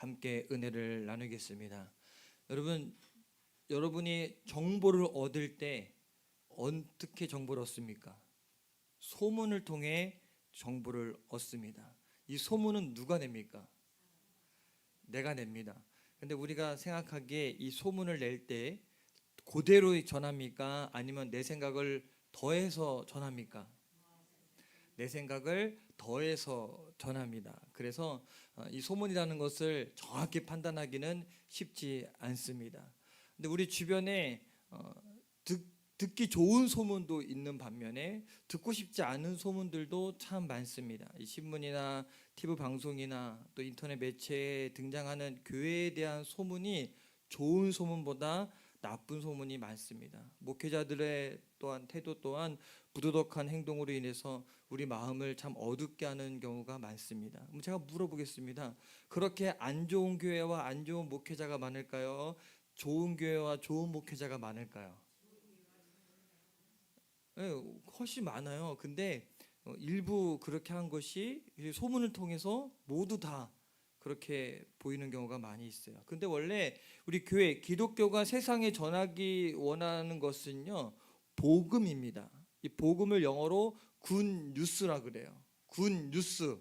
함께 은혜를 나누겠습니다. 여러분이 정보를 얻을 때 어떻게 정보를 얻습니까? 소문을 통해 정보를 얻습니다. 이 소문은 누가 냅니까? 내가 냅니다. 근데 우리가 생각하기에 이 소문을 낼 때 그대로 전합니까? 아니면 내 생각을 더해서 전합니까? 내 생각을 더해서 전합니다. 그래서 이 소문이라는 것을 정확히 판단하기는 쉽지 않습니다. 근데 우리 주변에 듣기 좋은 소문도 있는 반면에 듣고 싶지 않은 소문들도 참 많습니다. 이 신문이나 TV 방송이나 또 인터넷 매체에 등장하는 교회에 대한 소문이 좋은 소문보다 나쁜 소문이 많습니다. 목회자들의 또한 태도 또한 부도덕한 행동으로 인해서 우리 마음을 참 어둡게 하는 경우가 많습니다. 그럼 제가 물어보겠습니다. 그렇게 안 좋은 교회와 안 좋은 목회자가 많을까요? 좋은 교회와 좋은 목회자가 많을까요? 네, 훨씬 많아요. 근데 일부 그렇게 한 것이 소문을 통해서 모두 다 그렇게 보이는 경우가 많이 있어요. 근데 원래 우리 교회 기독교가 세상에 전하기 원하는 것은요, 복음입니다. 이 복음을 영어로 굿 뉴스라 그래요. 굿 뉴스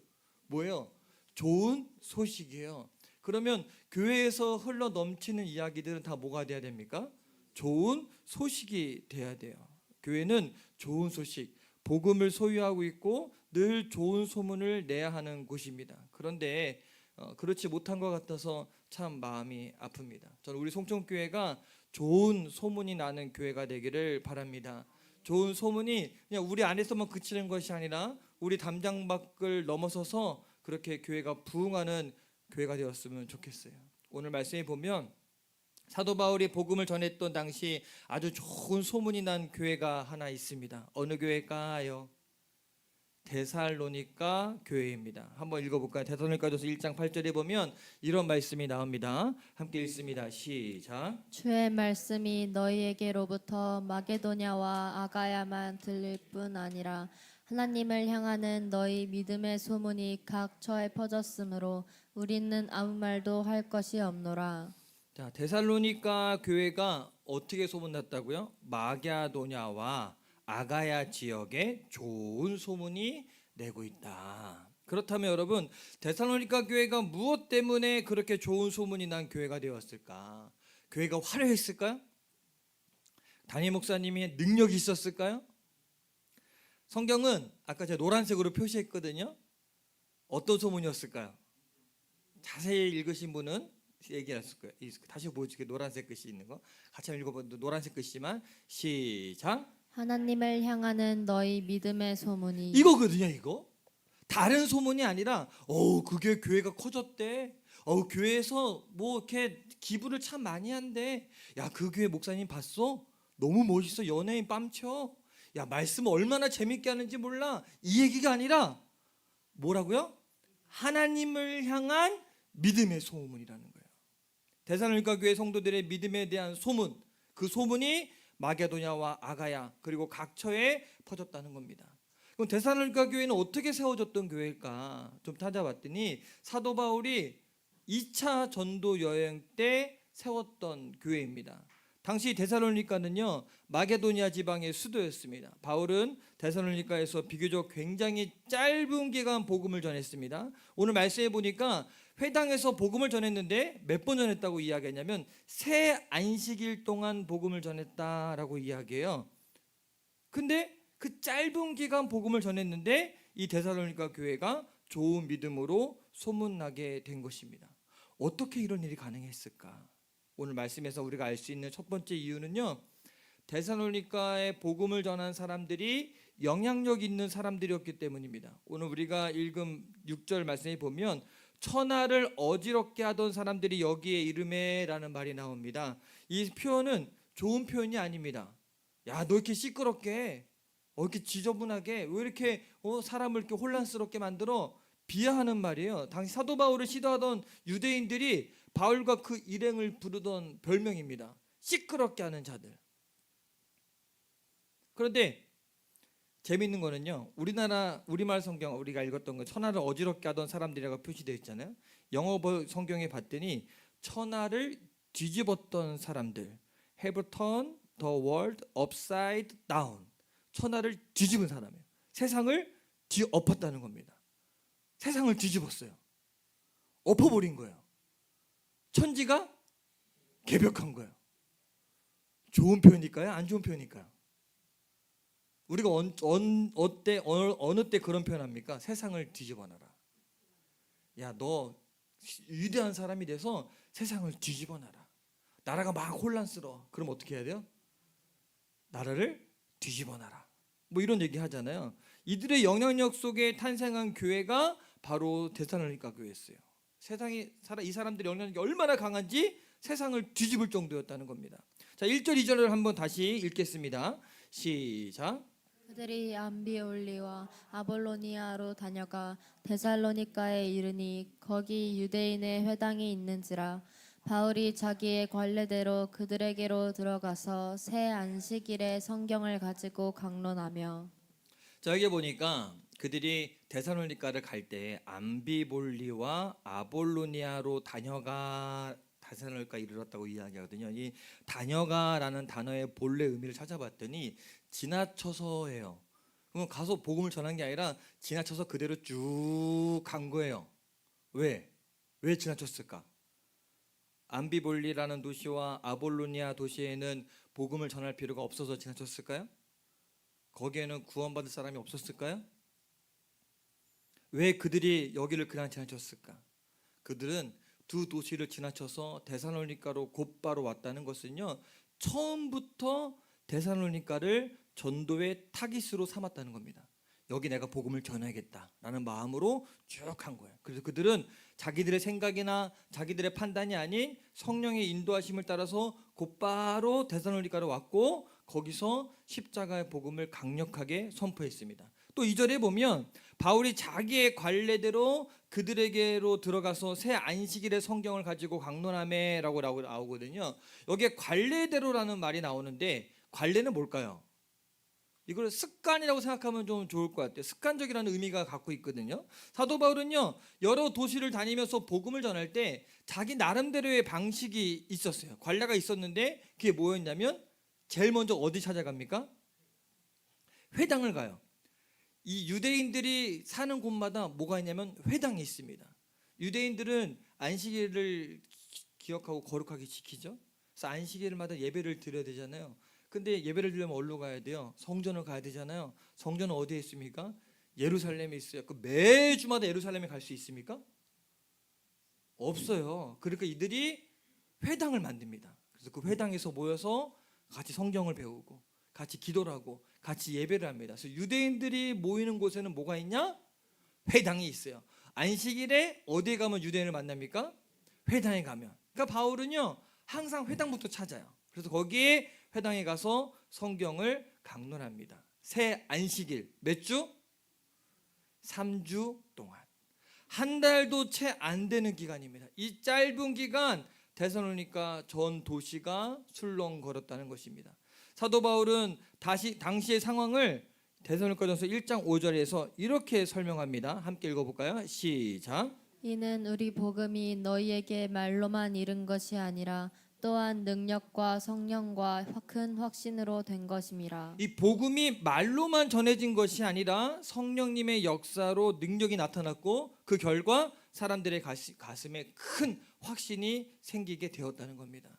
뭐예요? 좋은 소식이에요. 그러면 교회에서 흘러 넘치는 이야기들은 다 뭐가 돼야 됩니까? 좋은 소식이 돼야 돼요. 교회는 좋은 소식, 복음을 소유하고 있고 늘 좋은 소문을 내야 하는 곳입니다. 그런데 그렇지 못한 것 같아서 참 마음이 아픕니다. 저는 우리 송천교회가 좋은 소문이 나는 교회가 되기를 바랍니다. 좋은 소문이 그냥 우리 안에서만 그치는 것이 아니라 우리 담장 밖을 넘어서서 그렇게 교회가 부흥하는 교회가 되었으면 좋겠어요. 오늘 말씀에 보면 사도 바울이 복음을 전했던 당시 아주 좋은 소문이 난 교회가 하나 있습니다. 어느 교회일까요? 데살로니가 교회입니다. 한번 읽어볼까요? 데살로니가전서 1장 8절에 보면 이런 말씀이 나옵니다. 함께 읽습니다. 시작. 주의 말씀이 너희에게로부터 마게도냐와 아가야만 들릴 뿐 아니라 하나님을 향하는 너희 믿음의 소문이 각 처에 퍼졌으므로 우리는 아무 말도 할 것이 없노라. 자, 데살로니가 교회가 어떻게 소문났다고요? 마게도냐와 아가야 지역에 좋은 소문이 내고 있다. 그렇다면 여러분, 데살로니가 교회가 무엇 때문에 그렇게 좋은 소문이 난 교회가 되었을까? 교회가 화려했을까요? 담임 목사님이 능력이 있었을까요? 성경은 아까 제가 노란색으로 표시했거든요. 어떤 소문이었을까요? 자세히 읽으신 분은 얘기했을 거예요. 다시 보여줄게요. 노란색 글씨 있는 거 같이 한번 읽어보면 노란색 글씨만 시작. 하나님을 향하는 너희 믿음의 소문이 이거거든요. 이거 다른 소문이 아니라 그게 교회가 커졌대. 교회에서 뭐 이렇게 기부를 참 많이 한대. 야, 그 교회 목사님 봤어? 너무 멋있어. 연예인 뺨쳐. 야, 말씀 얼마나 재밌게 하는지 몰라. 이 얘기가 아니라 뭐라고요? 하나님을 향한 믿음의 소문이라는 거예요. 데살로니가 교회 성도들의 믿음에 대한 소문, 그 소문이 마게도냐와 아가야 그리고 각 처에 퍼졌다는 겁니다. 그럼 데살로니가 교회는 어떻게 세워졌던 교회일까? 좀 찾아봤더니 사도 바울이 2차 전도 여행 때 세웠던 교회입니다. 당시 데살로니가는요, 마게도니아 지방의 수도였습니다. 바울은 데살로니가에서 비교적 굉장히 짧은 기간 복음을 전했습니다. 오늘 말씀해 보니까 회당에서 복음을 전했는데 몇 번 전했다고 이야기했냐면 새 안식일 동안 복음을 전했다라고 이야기해요. 근데 그 짧은 기간 복음을 전했는데 이 데살로니가 교회가 좋은 믿음으로 소문나게 된 것입니다. 어떻게 이런 일이 가능했을까? 오늘 말씀에서 우리가 알 수 있는 첫 번째 이유는요, 데살로니가에 복음을 전한 사람들이 영향력 있는 사람들이었기 때문입니다. 오늘 우리가 읽은 6절 말씀에 보면 천하를 어지럽게 하던 사람들이 여기에 이름에라는 말이 나옵니다. 이 표현은 좋은 표현이 아닙니다. 야, 너 이렇게 시끄럽게 이렇게 지저분하게 왜 이렇게 사람을 이렇게 혼란스럽게 만들어? 비하하는 말이에요. 당시 사도 바울을 시도하던 유대인들이 바울과 그 일행을 부르던 별명입니다. 시끄럽게 하는 자들. 그런데 재미있는 거는요, 우리말 성경 우리가 읽었던 거 천하를 어지럽게 하던 사람들이라고 표시되어 있잖아요. 영어 성경에 봤더니 천하를 뒤집었던 사람들, have turned the world upside down. 천하를 뒤집은 사람이에요. 세상을 엎었다는 겁니다. 세상을 뒤집었어요. 엎어버린 거예요. 천지가 개벽한 거예요. 좋은 표현일까요? 안 좋은 표현일까요? 우리가 어느 때 그런 표현합니까? 세상을 뒤집어놔라. 야, 너 위대한 사람이 돼서 세상을 뒤집어놔라. 나라가 막 혼란스러워. 그럼 어떻게 해야 돼요? 나라를 뒤집어놔라. 뭐 이런 얘기 하잖아요. 이들의 영향력 속에 탄생한 교회가 바로 데살로니가 교회였어요. 이 사람들의 영향력이 얼마나 강한지 세상을 뒤집을 정도였다는 겁니다. 자, 1절 2절을 한번 다시 읽겠습니다. 시작. 그들이 암비올리와 아볼로니아로 다녀가 데살로니가에 이르니 거기 유대인의 회당이 있는지라. 바울이 자기의 관례대로 그들에게로 들어가서 새 안식일에 성경을 가지고 강론하며. 자, 여기 보니까 그들이 데살로니가를 갈 때 암비볼리와 아볼로니아로 다녀가 데살로니가 이르렀다고 이야기하거든요. 이 다녀가라는 단어의 본래 의미를 찾아봤더니 지나쳐서예요. 그럼 가서 복음을 전한 게 아니라 지나쳐서 그대로 쭉 간 거예요. 왜 지나쳤을까? 암비볼리라는 도시와 아볼로니아 도시에는 복음을 전할 필요가 없어서 지나쳤을까요? 거기에는 구원받을 사람이 없었을까요? 왜 그들이 여기를 그냥 지나쳤을까? 그들은 두 도시를 지나쳐서 데살로니가로 곧바로 왔다는 것은요, 처음부터 데살로니가를 전도의 타깃으로 삼았다는 겁니다. 여기 내가 복음을 전해야겠다라는 마음으로 쭉 한 거예요. 그래서 그들은 자기들의 생각이나 자기들의 판단이 아닌 성령의 인도하심을 따라서 곧바로 데살로니가로 왔고 거기서 십자가의 복음을 강력하게 선포했습니다. 또 2절에 보면 바울이 자기의 관례대로 그들에게로 들어가서 새 안식일의 성경을 가지고 강론하매라고 나오거든요. 여기에 관례대로라는 말이 나오는데 관례는 뭘까요? 이걸 습관이라고 생각하면 좀 좋을 것 같아요. 습관적이라는 의미가 갖고 있거든요. 사도 바울은요, 여러 도시를 다니면서 복음을 전할 때 자기 나름대로의 방식이 있었어요. 관례가 있었는데 그게 뭐였냐면 제일 먼저 어디 찾아갑니까? 회당을 가요. 이 유대인들이 사는 곳마다 뭐가 있냐면 회당이 있습니다. 유대인들은 안식일을 기억하고 거룩하게 지키죠. 그래서 안식일마다 예배를 드려야 되잖아요. 근데 예배를 드리려면 어디로 가야 돼요? 성전을 가야 되잖아요. 성전은 어디에 있습니까? 예루살렘에 있어요. 그 매주마다 예루살렘에 갈 수 있습니까? 없어요. 그러니까 이들이 회당을 만듭니다. 그래서 그 회당에서 모여서 같이 성경을 배우고 같이 기도를 하고 같이 예배를 합니다. 그래서 유대인들이 모이는 곳에는 뭐가 있냐? 회당이 있어요. 안식일에 어디에 가면 유대인을 만납니까? 회당에 가면. 그러니까 바울은요, 항상 회당부터 찾아요. 그래서 거기에 회당에 가서 성경을 강론합니다. 새 안식일 몇 주? 3주 동안. 한 달도 채 안 되는 기간입니다. 이 짧은 기간 데살로니가 전 도시가 술렁거렸다는 것입니다. 사도 바울은 당시의 상황을 데살로니가전서 1장 5절에서 이렇게 설명합니다. 함께 읽어볼까요? 시작. 이는 우리 복음이 너희에게 말로만 이른 것이 아니라 또한 능력과 성령과 큰 확신으로 된 것임이라. 이 복음이 말로만 전해진 것이 아니라 성령님의 역사로 능력이 나타났고 그 결과 사람들의 가슴에 큰 확신이 생기게 되었다는 겁니다.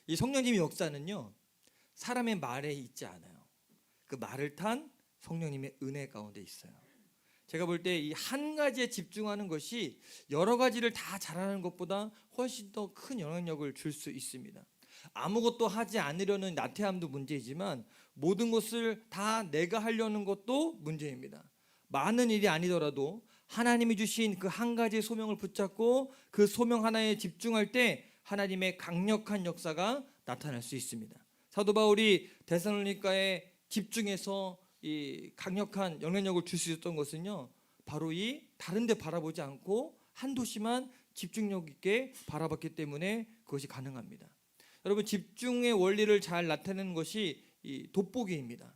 이 성령님의 역사는요, 사람의 말에 있지 않아요. 그 말을 탄 성령님의 은혜 가운데 있어요. 제가 볼 때 이 한 가지에 집중하는 것이 여러 가지를 다 잘하는 것보다 훨씬 더 큰 영향력을 줄 수 있습니다. 아무것도 하지 않으려는 나태함도 문제이지만 모든 것을 다 내가 하려는 것도 문제입니다. 많은 일이 아니더라도 하나님이 주신 그 한 가지의 소명을 붙잡고 그 소명 하나에 집중할 때 하나님의 강력한 역사가 나타날 수 있습니다. 사도 바울이 데살로니가에 집중해서 이 강력한 영향력을 줄 수 있었던 것은요, 바로 이 다른 데 바라보지 않고 한 도시만 집중력 있게 바라봤기 때문에 그것이 가능합니다. 여러분, 집중의 원리를 잘 나타내는 것이 이 돋보기입니다.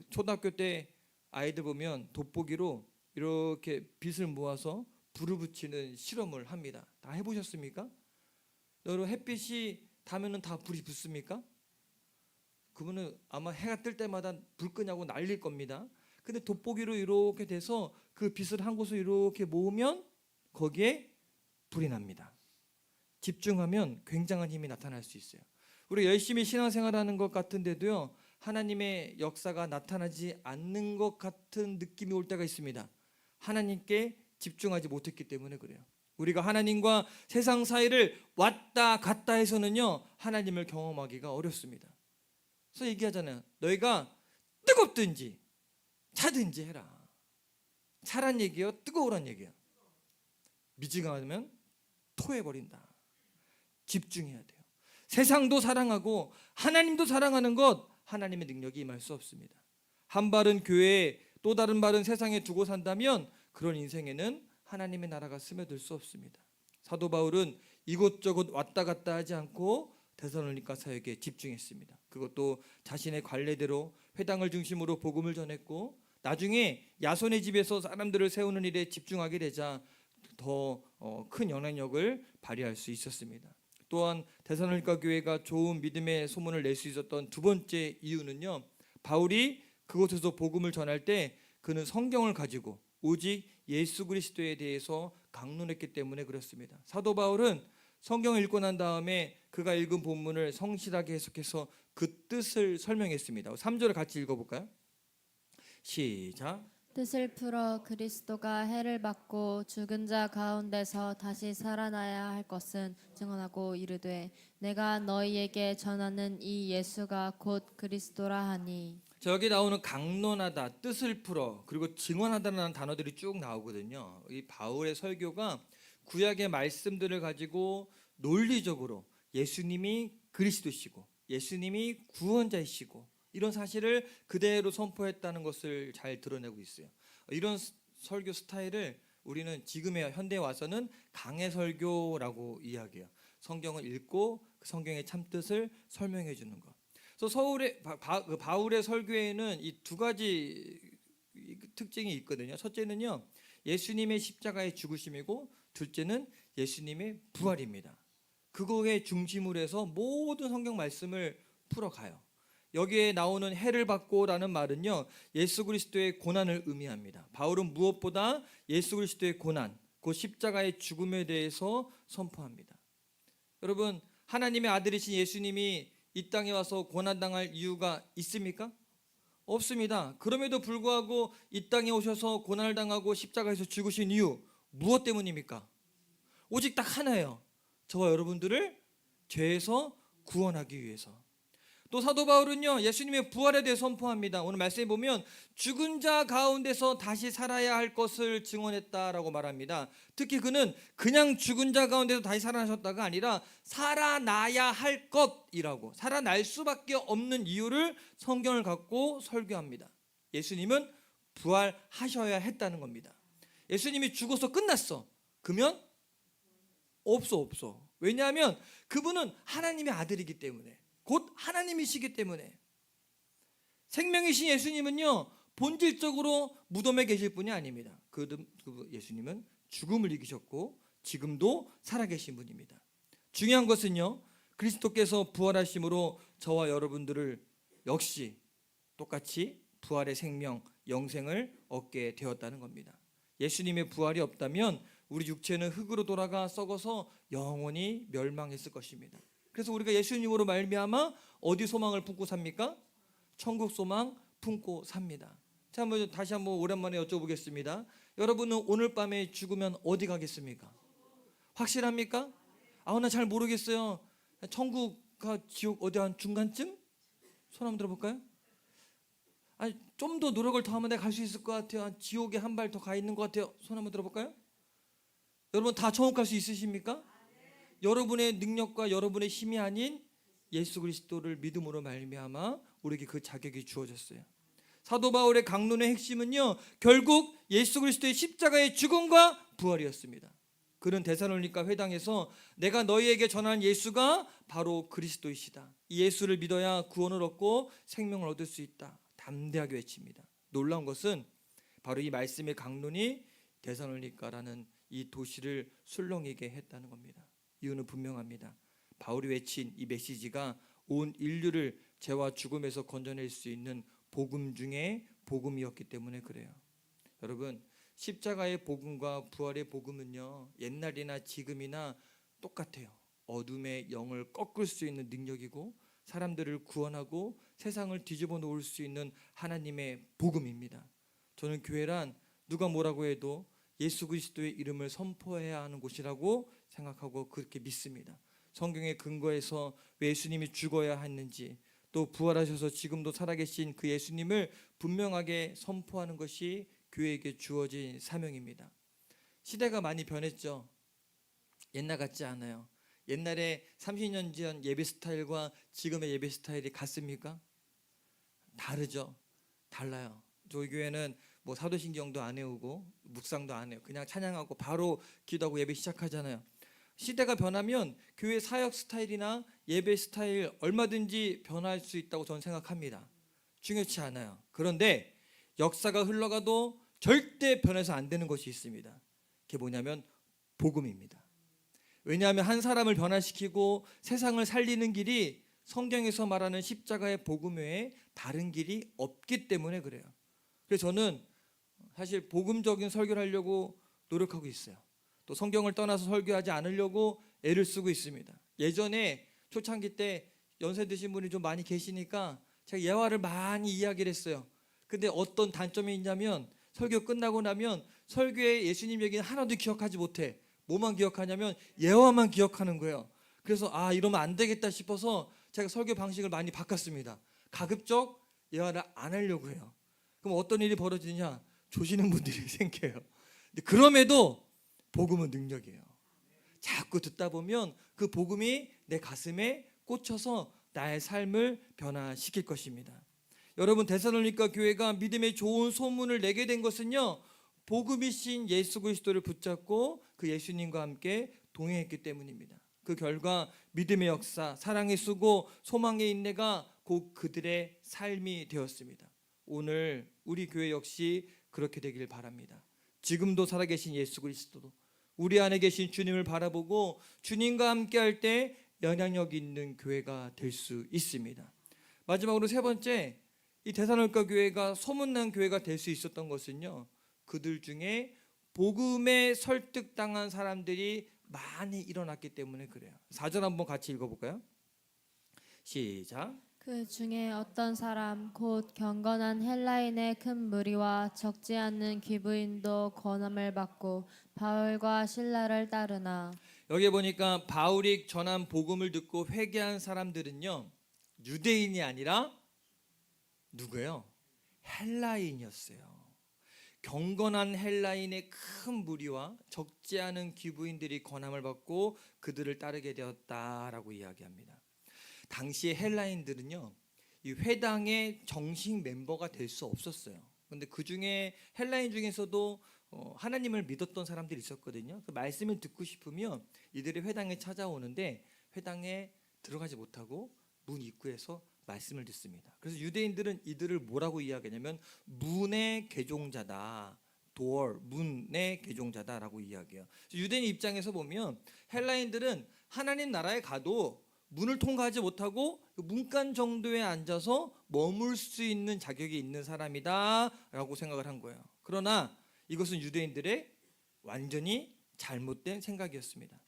초등학교 때 아이들 보면 돋보기로 이렇게 빛을 모아서 불을 붙이는 실험을 합니다. 다 해보셨습니까? 여러분 햇빛이 닿으면 다 불이 붙습니까? 그분은 아마 해가 뜰 때마다 불 끄냐고 난릴 겁니다. 근데 돋보기로 이렇게 돼서 그 빛을 한 곳으로 이렇게 모으면 거기에 불이 납니다. 집중하면 굉장한 힘이 나타날 수 있어요. 우리 열심히 신앙생활하는 것 같은데도요, 하나님의 역사가 나타나지 않는 것 같은 느낌이 올 때가 있습니다. 하나님께 집중하지 못했기 때문에 그래요. 우리가 하나님과 세상 사이를 왔다 갔다 해서는요, 하나님을 경험하기가 어렵습니다. 그래서 얘기하잖아요. 너희가 뜨겁든지 차든지 해라. 차란 얘기요, 뜨거우란 얘기요. 미지근하면 토해버린다. 집중해야 돼요. 세상도 사랑하고 하나님도 사랑하는 것, 하나님의 능력이 임할 수 없습니다. 한 발은 교회에 또 다른 발은 세상에 두고 산다면 그런 인생에는 하나님의 나라가 스며들 수 없습니다. 사도 바울은 이곳저곳 왔다 갔다 하지 않고 데살로니가 사역에 집중했습니다. 그것도 자신의 관례대로 회당을 중심으로 복음을 전했고, 나중에 야손의 집에서 사람들을 세우는 일에 집중하게 되자 더 큰 영향력을 발휘할 수 있었습니다. 또한 데살로니가 교회가 좋은 믿음의 소문을 낼 수 있었던 두 번째 이유는요, 바울이 그곳에서 복음을 전할 때 그는 성경을 가지고 오직 예수 그리스도에 대해서 강론했기 때문에 그렇습니다. 사도 바울은 성경을 읽고 난 다음에 그가 읽은 본문을 성실하게 해석해서 그 뜻을 설명했습니다. 3절을 같이 읽어볼까요? 시작. 뜻을 풀어 그리스도가 해를 받고 죽은 자 가운데서 다시 살아나야 할 것은 증언하고 이르되 내가 너희에게 전하는 이 예수가 곧 그리스도라 하니. 자, 여기 나오는 강론하다, 뜻을 풀어, 그리고 증언하다라는 단어들이 쭉 나오거든요. 이 바울의 설교가 구약의 말씀들을 가지고 논리적으로 예수님이 그리스도시고 예수님이 구원자이시고 이런 사실을 그대로 선포했다는 것을 잘 드러내고 있어요. 이런 설교 스타일을 우리는 지금의 현대에 와서는 강해 설교라고 이야기해요. 성경을 읽고 그 성경의 참뜻을 설명해 주는 것. 그래서 바울의 설교에는 이 두 가지 특징이 있거든요. 첫째는요, 예수님의 십자가의 죽으심이고, 둘째는 예수님의 부활입니다. 그거에 중심으로 해서 모든 성경 말씀을 풀어가요. 여기에 나오는 해를 받고라는 말은요, 예수 그리스도의 고난을 의미합니다. 바울은 무엇보다 예수 그리스도의 고난, 그 십자가의 죽음에 대해서 선포합니다. 여러분, 하나님의 아들이신 예수님이 이 땅에 와서 고난당할 이유가 있습니까? 없습니다. 그럼에도 불구하고 이 땅에 오셔서 고난을 당하고 십자가에서 죽으신 이유 무엇 때문입니까? 오직 딱 하나예요. 저와 여러분들을 죄에서 구원하기 위해서. 또 사도 바울은요, 예수님의 부활에 대해 선포합니다. 오늘 말씀에 보면 죽은 자 가운데서 다시 살아야 할 것을 증언했다라고 말합니다. 특히 그는 그냥 죽은 자 가운데서 다시 살아나셨다가 아니라 살아나야 할 것이라고, 살아날 수밖에 없는 이유를 성경을 갖고 설교합니다. 예수님은 부활하셔야 했다는 겁니다. 예수님이 죽어서 끝났어. 그러면 없어. 왜냐하면 그분은 하나님의 아들이기 때문에, 곧 하나님이시기 때문에. 생명이신 예수님은요, 본질적으로 무덤에 계실 분이 아닙니다. 그 예수님은 죽음을 이기셨고 지금도 살아계신 분입니다. 중요한 것은요, 그리스도께서 부활하심으로 저와 여러분들을 역시 똑같이 부활의 생명, 영생을 얻게 되었다는 겁니다. 예수님의 부활이 없다면 우리 육체는 흙으로 돌아가 썩어서 영원히 멸망했을 것입니다. 그래서 우리가 예수님으로 말미암아 어디 소망을 품고 삽니까? 천국 소망 품고 삽니다. 자, 다시 한번 오랜만에 여쭤보겠습니다. 여러분은 오늘 밤에 죽으면 어디 가겠습니까? 확실합니까? 나 잘 모르겠어요. 천국과 지옥 어디 한 중간쯤? 손 한번 들어볼까요? 아니, 좀 더 노력을 더 하면 내가 갈 수 있을 것 같아요. 지옥에 한 발 더 가 있는 것 같아요. 손 한번 들어볼까요? 여러분 다 천국 갈 수 있으십니까? 여러분의 능력과 여러분의 힘이 아닌 예수 그리스도를 믿음으로 말미암아 우리에게 그 자격이 주어졌어요. 사도 바울의 강론의 핵심은요, 결국 예수 그리스도의 십자가의 죽음과 부활이었습니다. 그는 데살로니가 회당에서 내가 너희에게 전한 예수가 바로 그리스도이시다, 이 예수를 믿어야 구원을 얻고 생명을 얻을 수 있다, 담대하게 외칩니다. 놀라운 것은 바로 이 말씀의 강론이 데살로니가라는 이 도시를 술렁이게 했다는 겁니다. 이유는 분명합니다. 바울이 외친 이 메시지가 온 인류를 죄와 죽음에서 건져낼 수 있는 복음 중에 복음이었기 때문에 그래요. 여러분, 십자가의 복음과 부활의 복음은요, 옛날이나 지금이나 똑같아요. 어둠의 영을 꺾을 수 있는 능력이고 사람들을 구원하고 세상을 뒤집어 놓을 수 있는 하나님의 복음입니다. 저는 교회란 누가 뭐라고 해도 예수 그리스도의 이름을 선포해야 하는 곳이라고 생각하고 그렇게 믿습니다. 성경의 근거에서 왜 예수님이 죽어야 했는지, 또 부활하셔서 지금도 살아계신 그 예수님을 분명하게 선포하는 것이 교회에게 주어진 사명입니다. 시대가 많이 변했죠. 옛날 같지 않아요. 옛날에 30년 전 예배 스타일과 지금의 예배 스타일이 같습니까? 다르죠. 달라요. 저희 교회는 뭐 사도신경도 안 외우고 묵상도 안 해요. 그냥 찬양하고 바로 기도하고 예배 시작하잖아요. 시대가 변하면 교회 사역 스타일이나 예배 스타일 얼마든지 변할 수 있다고 저는 생각합니다. 중요치 않아요. 그런데 역사가 흘러가도 절대 변해서 안 되는 것이 있습니다. 그게 뭐냐면 복음입니다. 왜냐하면 한 사람을 변화시키고 세상을 살리는 길이 성경에서 말하는 십자가의 복음 외에 다른 길이 없기 때문에 그래요. 그래서 저는 사실 복음적인 설교를 하려고 노력하고 있어요. 또 성경을 떠나서 설교하지 않으려고 애를 쓰고 있습니다. 예전에 초창기 때 연세 드신 분이 좀 많이 계시니까 제가 예화를 많이 이야기를 했어요. 근데 어떤 단점이 있냐면 설교 끝나고 나면 설교에 예수님 얘기는 하나도 기억하지 못해. 뭐만 기억하냐면 예화만 기억하는 거예요. 그래서 이러면 안 되겠다 싶어서 제가 설교 방식을 많이 바꿨습니다. 가급적 예화를 안 하려고 해요. 그럼 어떤 일이 벌어지냐? 조시는 분들이 생겨요. 근데 그럼에도 복음은 능력이에요. 자꾸 듣다 보면 그 복음이 내 가슴에 꽂혀서 나의 삶을 변화시킬 것입니다. 여러분, 데살로니가 교회가 믿음의 좋은 소문을 내게 된 것은요, 복음이신 예수 그리스도를 붙잡고 그 예수님과 함께 동행했기 때문입니다. 그 결과 믿음의 역사, 사랑의 수고, 소망의 인내가 곧 그들의 삶이 되었습니다. 오늘 우리 교회 역시 그렇게 되길 바랍니다. 지금도 살아계신 예수 그리스도도 우리 안에 계신 주님을 바라보고 주님과 함께 할 때 영향력 있는 교회가 될 수 있습니다. 마지막으로 세 번째, 이 데살로니가 교회가 소문난 교회가 될 수 있었던 것은요, 그들 중에 복음에 설득당한 사람들이 많이 일어났기 때문에 그래요. 4절 한번 같이 읽어볼까요? 시작. 그 중에 어떤 사람 곧 경건한 헬라인의 큰 무리와 적지 않는 귀부인도 권함을 받고 바울과 실라를 따르나. 여기 보니까 바울이 전한 복음을 듣고 회개한 사람들은요, 유대인이 아니라 누구예요? 헬라인이었어요. 경건한 헬라인의 큰 무리와 적지 않은 귀부인들이 권함을 받고 그들을 따르게 되었다라고 이야기합니다. 당시에 헬라인들은요, 이 회당의 정식 멤버가 될 수 없었어요. 그런데 그 중에 헬라인 중에서도 하나님을 믿었던 사람들이 있었거든요. 그 말씀을 듣고 싶으면 이들이 회당에 찾아오는데 회당에 들어가지 못하고 문 입구에서 말씀을 듣습니다. 그래서 유대인들은 이들을 뭐라고 이야기하냐면 문의 개종자다. door, 문의 개종자다라고 이야기해요. 유대인 입장에서 보면 헬라인들은 하나님 나라에 가도 문을 통과하지 못하고 문간 정도에 앉아서 머물 수 있는 자격이 있는 사람이다라고 생각을 한 거예요. 그러나 이것은 유대인들의 완전히 잘못된 생각이었습니다.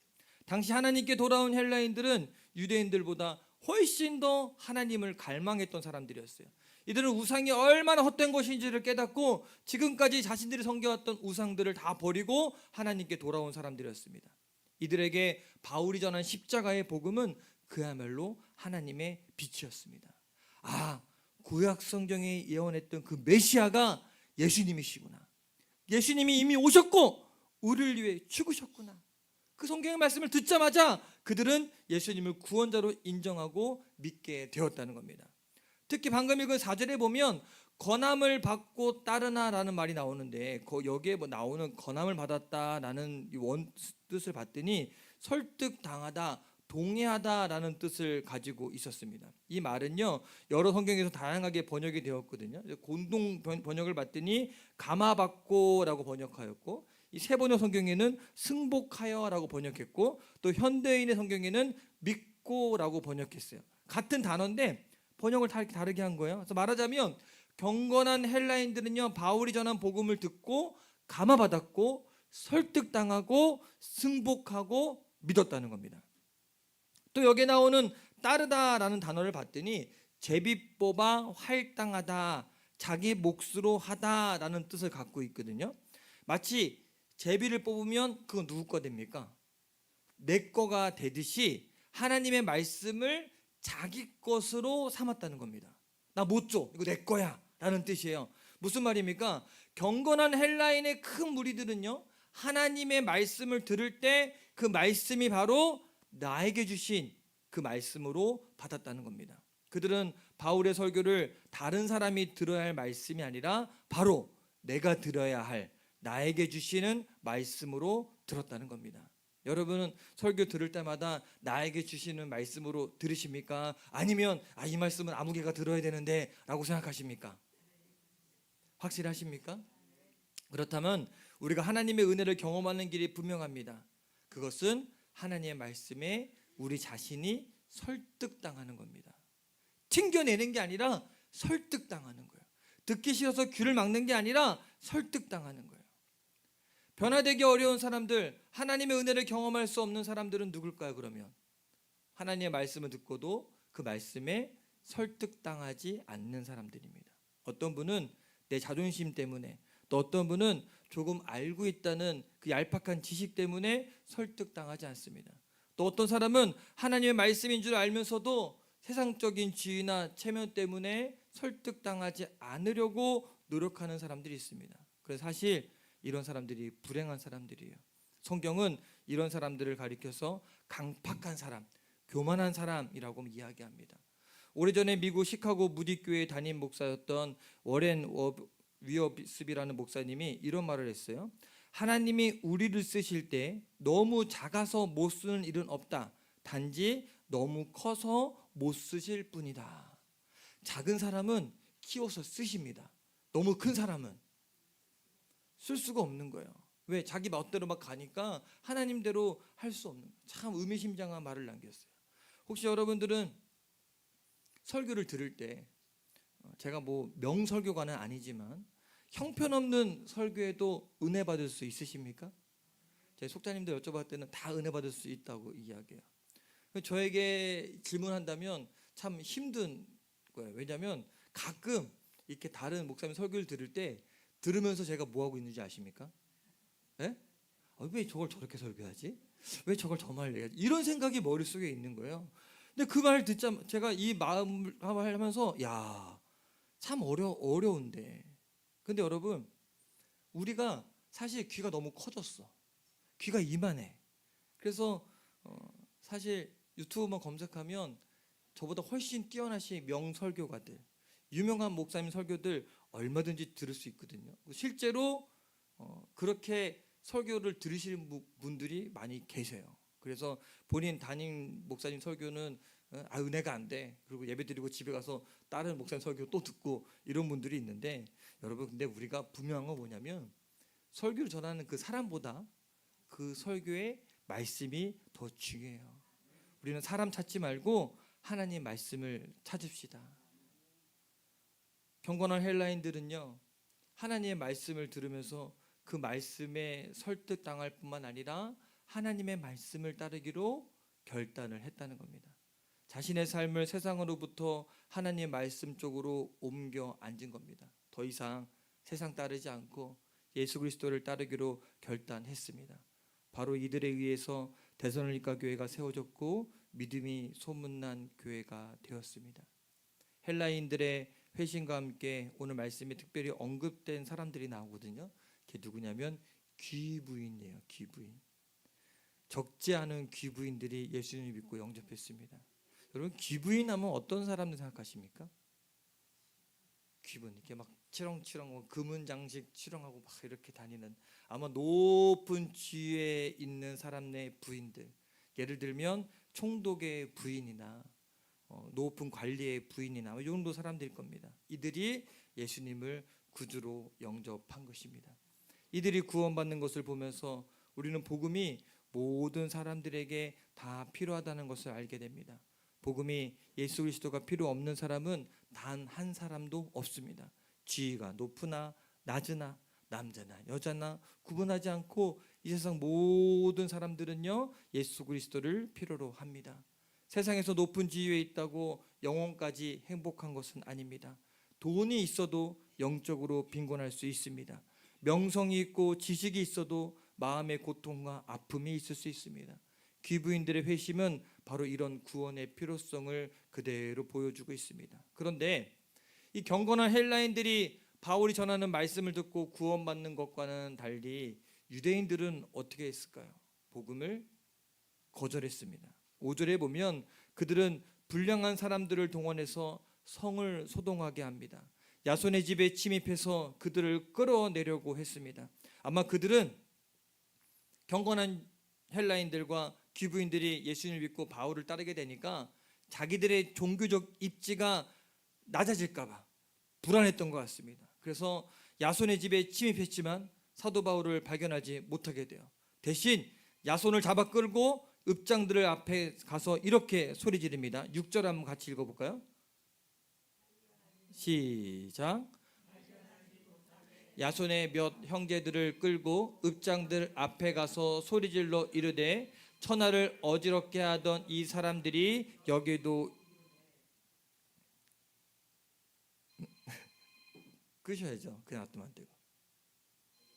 당시 하나님께 돌아온 헬라인들은 유대인들보다 훨씬 더 하나님을 갈망했던 사람들이었어요. 이들은 우상이 얼마나 헛된 것인지를 깨닫고 지금까지 자신들이 섬겨왔던 우상들을 다 버리고 하나님께 돌아온 사람들이었습니다. 이들에게 바울이 전한 십자가의 복음은 그야말로 하나님의 빛이었습니다. 구약 성경에 예언했던 그 메시아가 예수님이시구나. 예수님이 이미 오셨고 우리를 위해 죽으셨구나. 그 성경의 말씀을 듣자마자 그들은 예수님을 구원자로 인정하고 믿게 되었다는 겁니다. 특히 방금 읽은 4절에 보면 권함을 받고 따르나라는 말이 나오는데 여기에 나오는 권함을 받았다라는 원 뜻을 봤더니 설득당하다, 동의하다라는 뜻을 가지고 있었습니다. 이 말은요, 여러 성경에서 다양하게 번역이 되었거든요. 공동 번역을 봤더니 감화받고라고 번역하였고, 이 세번역 성경에는 승복하여라고 번역했고 또 현대인의 성경에는 믿고라고 번역했어요. 같은 단어인데 번역을 다르게 한 거예요. 그래서 말하자면 경건한 헬라인들은요 바울이 전한 복음을 듣고 감화받았고 설득당하고 승복하고 믿었다는 겁니다. 또 여기에 나오는 따르다라는 단어를 봤더니 제비 뽑아 활당하다, 자기 몫으로 하다라는 뜻을 갖고 있거든요. 마치 제비를 뽑으면 그건 누구 거 됩니까? 내 거가 되듯이 하나님의 말씀을 자기 것으로 삼았다는 겁니다. 나 못 줘, 이거 내 거야 라는 뜻이에요. 무슨 말입니까? 경건한 헬라인의 큰 무리들은요 하나님의 말씀을 들을 때 그 말씀이 바로 나에게 주신 그 말씀으로 받았다는 겁니다. 그들은 바울의 설교를 다른 사람이 들어야 할 말씀이 아니라 바로 내가 들어야 할 나에게 주시는 말씀으로 들었다는 겁니다. 여러분은 설교 들을 때마다 나에게 주시는 말씀으로 들으십니까? 아니면 이 말씀은 아무 개가 들어야 되는데 라고 생각하십니까? 확실하십니까? 그렇다면 우리가 하나님의 은혜를 경험하는 길이 분명합니다. 그것은 하나님의 말씀에 우리 자신이 설득당하는 겁니다. 튕겨내는 게 아니라 설득당하는 거예요. 듣기 싫어서 귀를 막는 게 아니라 설득당하는 거예요. 변화되기 어려운 사람들, 하나님의 은혜를 경험할 수 없는 사람들은 누굴까요? 그러면 하나님의 말씀을 듣고도 그 말씀에 설득당하지 않는 사람들입니다. 어떤 분은 내 자존심 때문에, 또 어떤 분은 조금 알고 있다는 그 얄팍한 지식 때문에 설득당하지 않습니다. 또 어떤 사람은 하나님의 말씀인 줄 알면서도 세상적인 지위나 체면 때문에 설득당하지 않으려고 노력하는 사람들이 있습니다. 그래서 사실 이런 사람들이 불행한 사람들이에요. 성경은 이런 사람들을 가리켜서 강팍한 사람, 교만한 사람이라고 이야기합니다. 오래전에 미국 시카고 무디교회 담임 목사였던 워렌 위어스비라는 목사님이 이런 말을 했어요. 하나님이 우리를 쓰실 때 너무 작아서 못 쓰는 일은 없다. 단지 너무 커서 못 쓰실 뿐이다. 작은 사람은 키워서 쓰십니다. 너무 큰 사람은 쓸 수가 없는 거예요. 왜? 자기 멋대로 막 가니까 하나님대로 할 수 없는 거예요. 참 의미심장한 말을 남겼어요. 혹시 여러분들은 설교를 들을 때 제가 뭐 명설교가는 아니지만 형편없는 설교에도 은혜 받을 수 있으십니까? 제 속자님들 여쭤봤을 때는 다 은혜 받을 수 있다고 이야기해요. 저에게 질문한다면 참 힘든 거예요. 왜냐하면 가끔 이렇게 다른 목사님 설교를 들을 때 들으면서 제가 뭐 하고 있는지 아십니까? 예? 왜 저걸 저렇게 설교하지? 왜 저걸 저 말을 해야지? 이런 생각이 머릿속에 있는 거예요. 근데 그 말을 듣자 제가 이 마음을 하면서 참 어려운데. 근데 여러분 우리가 사실 귀가 너무 커졌어. 귀가 이만해. 그래서 사실 유튜브만 검색하면 저보다 훨씬 뛰어나신 명설교가들, 유명한 목사님 설교들 얼마든지 들을 수 있거든요. 실제로 그렇게 설교를 들으시는 분들이 많이 계세요. 그래서 본인 담임 목사님 설교는 은혜가 안 돼. 그리고 예배드리고 집에 가서 다른 목사님 설교 또 듣고 이런 분들이 있는데 여러분 근데 우리가 분명한 건 뭐냐면 설교를 전하는 그 사람보다 그 설교의 말씀이 더 중요해요. 우리는 사람 찾지 말고 하나님 말씀을 찾읍시다. 경건한 헬라인들은요 하나님의 말씀을 들으면서 그 말씀에 설득당할 뿐만 아니라 하나님의 말씀을 따르기로 결단을 했다는 겁니다. 자신의 삶을 세상으로부터 하나님의 말씀 쪽으로 옮겨 앉은 겁니다. 더 이상 세상 따르지 않고 예수 그리스도를 따르기로 결단했습니다. 바로 이들에 의해서 데살로니가 교회가 세워졌고 믿음이 소문난 교회가 되었습니다. 헬라인들의 회심과 함께 오늘 말씀에 특별히 언급된 사람들이 나오거든요. 그게 누구냐면 귀부인이에요. 귀부인. 적지 않은 귀부인들이 예수님을 믿고 영접했습니다. 여러분 귀부인 하면 어떤 사람들 생각하십니까? 귀부인 이렇게 막 치렁치렁 금은 장식 치렁하고 막 이렇게 다니는 아마 높은 지위에 있는 사람의 부인들. 예를 들면 총독의 부인이나 높은 관리의 부인이나 이 정도 사람들일 겁니다. 이들이 예수님을 구주로 영접한 것입니다. 이들이 구원받는 것을 보면서 우리는 복음이 모든 사람들에게 다 필요하다는 것을 알게 됩니다. 복음이 예수 그리스도가 필요 없는 사람은 단 한 사람도 없습니다. 지위가 높으나 낮으나 남자나 여자나 구분하지 않고 이 세상 모든 사람들은요 예수 그리스도를 필요로 합니다. 세상에서 높은 지위에 있다고 영원까지 행복한 것은 아닙니다. 돈이 있어도 영적으로 빈곤할 수 있습니다. 명성이 있고 지식이 있어도 마음의 고통과 아픔이 있을 수 있습니다. 귀부인들의 회심은 바로 이런 구원의 필요성을 그대로 보여주고 있습니다. 그런데 이 경건한 헬라인들이 바울이 전하는 말씀을 듣고 구원받는 것과는 달리 유대인들은 어떻게 했을까요? 복음을 거절했습니다. 5절에 보면 그들은 불량한 사람들을 동원해서 성을 소동하게 합니다. 야손의 집에 침입해서 그들을 끌어내려고 했습니다. 아마 그들은 경건한 헬라인들과 귀부인들이 예수님을 믿고 바울을 따르게 되니까 자기들의 종교적 입지가 낮아질까 봐 불안했던 것 같습니다. 그래서 야손의 집에 침입했지만 사도 바울을 발견하지 못하게 돼요. 대신 야손을 잡아 끌고 읍장들 앞에 가서 이렇게 소리 지릅니다. 6절 한번 같이 읽어볼까요? 시작. 야손의 몇 형제들을 끌고 읍장들 앞에 가서 소리질러 이르되 천하를 어지럽게 하던 이 사람들이 여기도 끄셔야죠. 그냥 놔두면 안 되고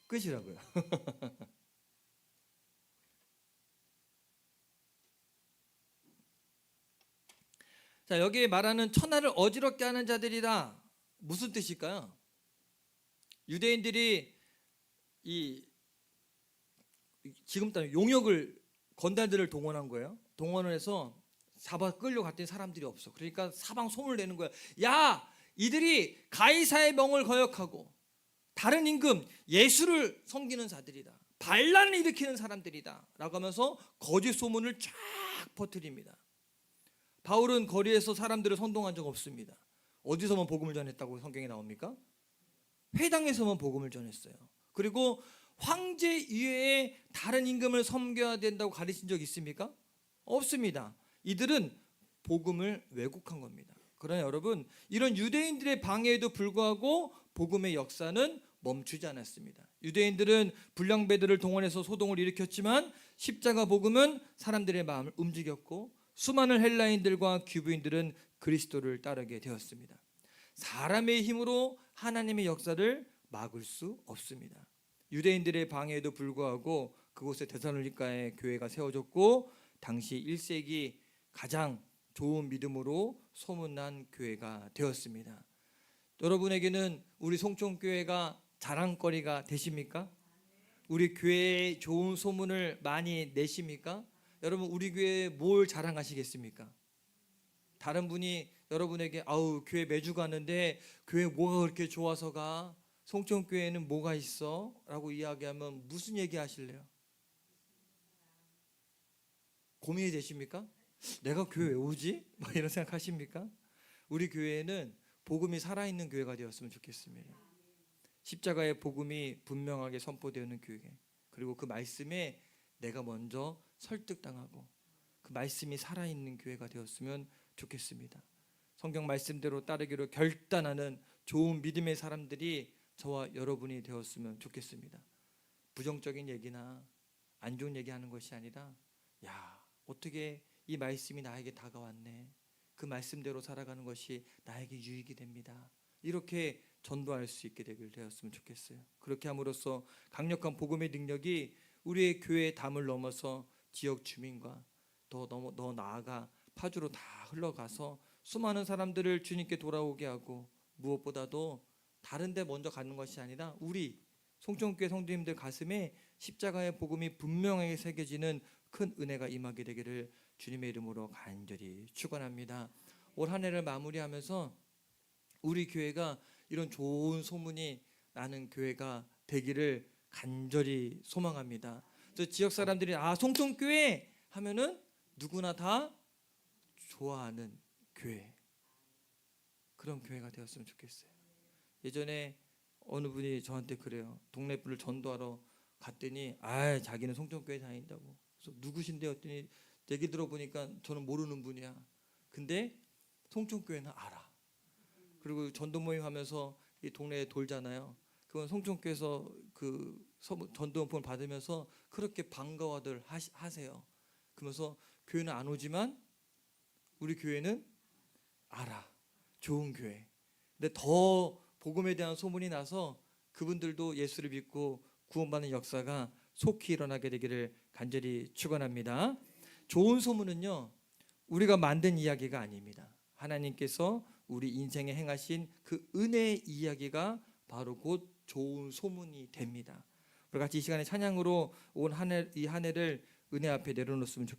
끄시라고요. 자, 여기 말하는 천하를 어지럽게 하는 자들이다. 무슨 뜻일까요? 유대인들이 지금 따라 용역을 건달들을 동원한 거예요. 동원을 해서 잡아 끌려갔더니 사람들이 없어. 그러니까 사방 소문을 내는 거야. 야, 이들이 가이사의 명을 거역하고 다른 임금 예수를 섬기는 자들이다. 반란을 일으키는 사람들이다. 라고 하면서 거짓 소문을 쫙 퍼뜨립니다. 바울은 거리에서 사람들을 선동한 적 없습니다. 어디서만 복음을 전했다고 성경에 나옵니까? 회당에서만 복음을 전했어요. 그리고 황제 이외에 다른 임금을 섬겨야 된다고 가르친 적 있습니까? 없습니다. 이들은 복음을 왜곡한 겁니다. 그러나 여러분, 이런 유대인들의 방해에도 불구하고 복음의 역사는 멈추지 않았습니다. 유대인들은 불량배들을 동원해서 소동을 일으켰지만 십자가 복음은 사람들의 마음을 움직였고 수많은 헬라인들과 귀부인들은 그리스도를 따르게 되었습니다. 사람의 힘으로 하나님의 역사를 막을 수 없습니다. 유대인들의 방해에도 불구하고 그곳에 데살로니가에 교회가 세워졌고 당시 1세기 가장 좋은 믿음으로 소문난 교회가 되었습니다. 여러분에게는 우리 송촌교회가 자랑거리가 되십니까? 우리 교회의 좋은 소문을 많이 내십니까? 여러분 우리 교회에 뭘 자랑하시겠습니까? 다른 분이 여러분에게 아우 교회 매주 가는데 교회 뭐가 그렇게 좋아서 가? 송촌교회는 뭐가 있어? 라고 이야기하면 무슨 얘기 하실래요? 고민이 되십니까? 내가 교회 왜 오지? 막 이런 생각하십니까? 우리 교회는 복음이 살아있는 교회가 되었으면 좋겠습니다. 십자가의 복음이 분명하게 선포되는 교회, 그리고 그 말씀에 내가 먼저 설득당하고 그 말씀이 살아있는 교회가 되었으면 좋겠습니다. 성경 말씀대로 따르기로 결단하는 좋은 믿음의 사람들이 저와 여러분이 되었으면 좋겠습니다. 부정적인 얘기나 안 좋은 얘기하는 것이 아니라 야, 어떻게 이 말씀이 나에게 다가왔네. 그 말씀대로 살아가는 것이 나에게 유익이 됩니다. 이렇게 전도할 수 있게 되었으면 좋겠어요. 그렇게 함으로써 강력한 복음의 능력이 우리의 교회의 담을 넘어서 지역 주민과 더 나아가 파주로 다 흘러가서 수많은 사람들을 주님께 돌아오게 하고 무엇보다도 다른 데 먼저 가는 것이 아니라 우리 송천교회 성도님들 가슴에 십자가의 복음이 분명하게 새겨지는 큰 은혜가 임하게 되기를 주님의 이름으로 간절히 축원합니다. 올 한 해를 마무리하면서 우리 교회가 이런 좋은 소문이 나는 교회가 되기를 간절히 소망합니다. 저 지역 사람들이 송천교회 하면은 누구나 다 좋아하는 교회, 그런 교회가 되었으면 좋겠어요. 예전에 어느 분이 저한테 그래요. 동네 분을 전도하러 갔더니 아 자기는 송정교회 다닌다고. 그래서 누구신데 했더니 얘기 들어보니까 저는 모르는 분이야. 근데 송정교회는 알아. 그리고 전도 모임 하면서 이 동네에 돌잖아요. 그건 송정교회에서 그 전도용품을 받으면서 그렇게 반가워들 하세요. 그러면서 교회는 안 오지만 우리 교회는 알아. 좋은 교회. 근데 더 복음에 대한 소문이 나서 그분들도 예수를 믿고 구원받는 역사가 속히 일어나게 되기를 간절히 축원합니다. 좋은 소문은요, 우리가 만든 이야기가 아닙니다. 하나님께서 우리 인생에 행하신 그 은혜의 이야기가 바로 곧 좋은 소문이 됩니다. 우리 같이 이 시간에 찬양으로 온 이 한 해를 은혜 앞에 내려놓았으면 좋겠습니다.